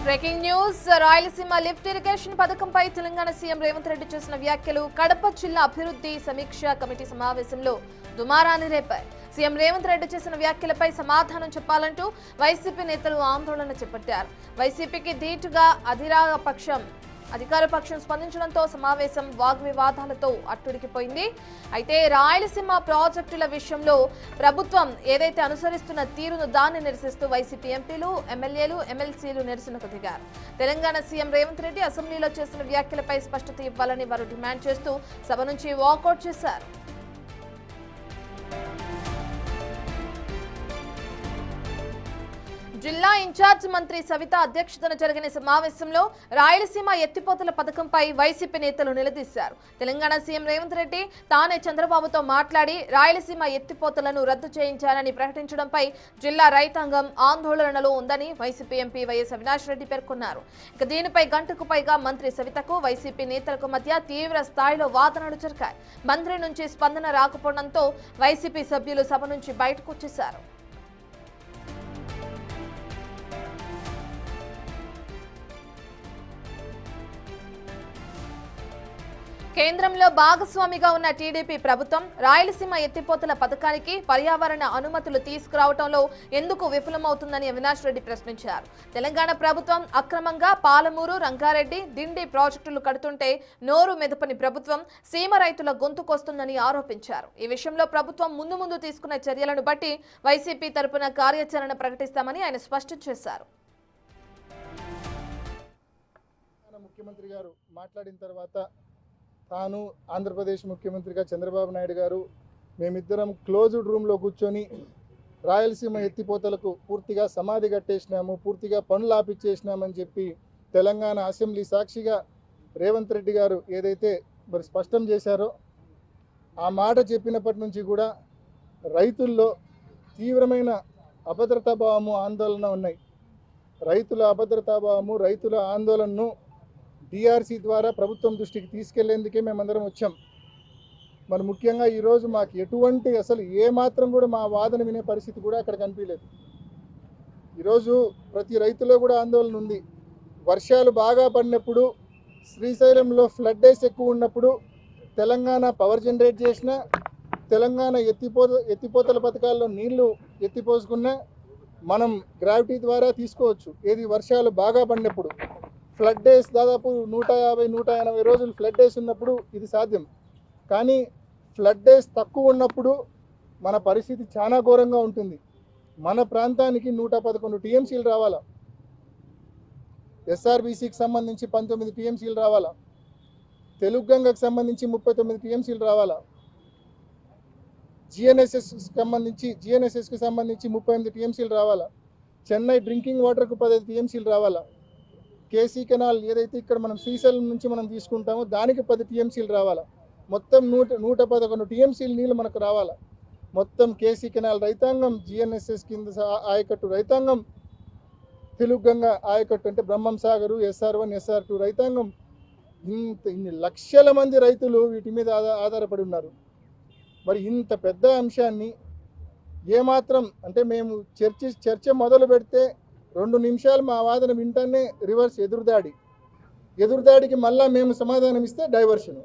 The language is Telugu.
Breaking news Rayalaseema lift irrigation పథకంపై తెలంగాణ సీఎం రేవంత్ రెడ్డి చేసిన వ్యాఖ్యలు కడప జిల్లా అభివృద్ధి సమీక్ష కమిటీ సమావేశంలో దుమారాన్ని రేపాయి. సీఎం రేవంత్ రెడ్డి చేసిన వ్యాఖ్యలపై సమాధానం చెప్పాలంటూ వైసీపీ నేతలు ఆందోళన చేపట్టారు. వైసీపీకి ధీటుగా అధికార పక్షం స్పందించడంతో సమావేశం వాగ్వివాదాలతో అట్టుడికిపోయింది. అయితే రాయలసీమ ప్రాజెక్టుల విషయంలో ప్రభుత్వం ఏదైతే అనుసరిస్తున్న తీరును దాన్ని నిరసిస్తూ వైసీపీ ఎంపీలు, ఎమ్మెల్యేలు, ఎమ్మెల్సీలు నిరసనకు దిగారు. తెలంగాణ సీఎం రేవంత్ రెడ్డి అసెంబ్లీలో చేసిన వ్యాఖ్యలపై స్పష్టత ఇవ్వాలని వారు డిమాండ్ చేస్తూ సభ నుంచి వాకౌట్ చేశారు. జిల్లా ఇన్ఛార్జ్ మంత్రి సవిత అధ్యక్షతన జరిగిన సమావేశంలో రాయలసీమ ఎత్తిపోతల పథకంపై వైసీపీ నేతలు నిలదీశారు. తెలంగాణ సీఎం రేవంత్ రెడ్డి తానే చంద్రబాబుతో మాట్లాడి రాయలసీమ ఎత్తిపోతలను రద్దు చేయించాలని ప్రకటించడంపై జిల్లా రైతాంగం ఆందోళనలో ఉందని YCP MP YS Avinash Reddy పేర్కొన్నారు. ఇక దీనిపై గంటకు పైగా మంత్రి సవితకు వైసీపీ నేతలకు మధ్య తీవ్ర స్థాయిలో వాదనలు జరిగాయి. మంత్రి నుంచి స్పందన రాకపోవడంతో వైసీపీ సభ్యులు సభ నుంచి బయటకు వచ్చేశారు. కేంద్రంలో భాగస్వామిగా ఉన్న టీడీపీ ప్రభుత్వం రాయలసీమ ఎత్తిపోతల పథకానికి పర్యావరణ అనుమతులు తీసుకురావడంలో ఎందుకు విఫలమవుతుందని అవినాష్ రెడ్డి ప్రశ్నించారు. తెలంగాణ ప్రభుత్వం అక్రమంగా పాలమూరు, రంగారెడ్డి, దిండి ప్రాజెక్టులు కడుతుంటే నోరు మెదపని ప్రభుత్వం సీమ రైతుల గొంతుకొస్తుందని ఆరోపించారు. ఈ విషయంలో ప్రభుత్వం ముందు తీసుకున్న చర్యలను బట్టి వైసీపీ తరపున కార్యాచరణ ప్రకటిస్తామని ఆయన స్పష్టం చేశారు. ముఖ్యమంత్రి గారు మాట్లాడిన తర్వాత తాను ఆంధ్రప్రదేశ్ ముఖ్యమంత్రిగా చంద్రబాబు నాయుడు గారు మేమిద్దరం క్లోజ్డ్ రూమ్లో కూర్చొని రాయలసీమ ఎత్తిపోతలకు పూర్తిగా సమాధి కట్టేసినాము, పూర్తిగా పనులు ఆపిచ్చేసినామని చెప్పి తెలంగాణ అసెంబ్లీ సాక్షిగా రేవంత్ రెడ్డి గారు ఏదైతే మరి స్పష్టం చేశారో ఆ మాట చెప్పినప్పటి నుంచి కూడా రైతుల్లో తీవ్రమైన అభద్రతాభావము, ఆందోళన ఉన్నాయి. రైతుల అభద్రతాభావము, రైతుల ఆందోళనను డిఆర్సీ ద్వారా ప్రభుత్వం దృష్టికి తీసుకెళ్లేందుకే మేమందరం వచ్చాం. మరి ముఖ్యంగా ఈరోజు మాకు ఎటువంటి అసలు ఏమాత్రం కూడా మా వాదన వినే పరిస్థితి కూడా అక్కడ కనిపించలేదు. ఈరోజు ప్రతి రైతులో కూడా ఆందోళన ఉంది. వర్షాలు బాగా పడినప్పుడు, శ్రీశైలంలో ఫ్లడ్ డేస్ ఎక్కువ ఉన్నప్పుడు తెలంగాణ పవర్ జనరేట్ చేసిన, తెలంగాణ ఎత్తిపోతల పథకాల్లో నీళ్లు ఎత్తిపోసుకున్నా మనం గ్రావిటీ ద్వారా తీసుకోవచ్చు. ఏది వర్షాలు బాగా పడినప్పుడు ఫ్లడ్ డేస్ దాదాపు 150-180 రోజులు ఫ్లడ్ డేస్ ఉన్నప్పుడు ఇది సాధ్యం. కానీ ఫ్లడ్ డేస్ తక్కువ ఉన్నప్పుడు మన పరిస్థితి చాలా ఘోరంగా ఉంటుంది. మన ప్రాంతానికి 111 టీఎంసీలు రావాలా, ఎస్ఆర్బీసీకి సంబంధించి 19 టీఎంసీలు రావాలా, తెలుగు గంగకు సంబంధించి 39 టీఎంసీలు రావాలా, జిఎన్ఎస్ఎస్కి సంబంధించి 38 టీఎంసీలు రావాలా, చెన్నై డ్రింకింగ్ వాటర్కు 15 టీఎంసీలు రావాలా, కేసీ కెనాల్ ఏదైతే ఇక్కడ మనం శ్రీశైలం నుంచి మనం తీసుకుంటామో దానికి 10 టీఎంసీలు రావాలా, మొత్తం 111 టీఎంసీలు నీళ్ళు మనకు రావాలా. మొత్తం కేసీ కెనాల్ రైతాంగం, జిఎన్ఎస్ఎస్ కింద ఆయకట్టు రైతాంగం, తెలుగు గంగ ఆయకట్టు అంటే బ్రహ్మం సాగరు, SR1, SR2 రైతాంగం, ఇన్ని లక్షల మంది రైతులు వీటి మీద ఆధారపడి ఉన్నారు. మరి ఇంత పెద్ద అంశాన్ని ఏమాత్రం అంటే మేము చర్చ మొదలు పెడితే 2 నిమిషాలు మా వాదన వింటానే రివర్స్ ఎదురుదాడికి మళ్ళా మేము సమాధానం ఇస్తే డైవర్షను.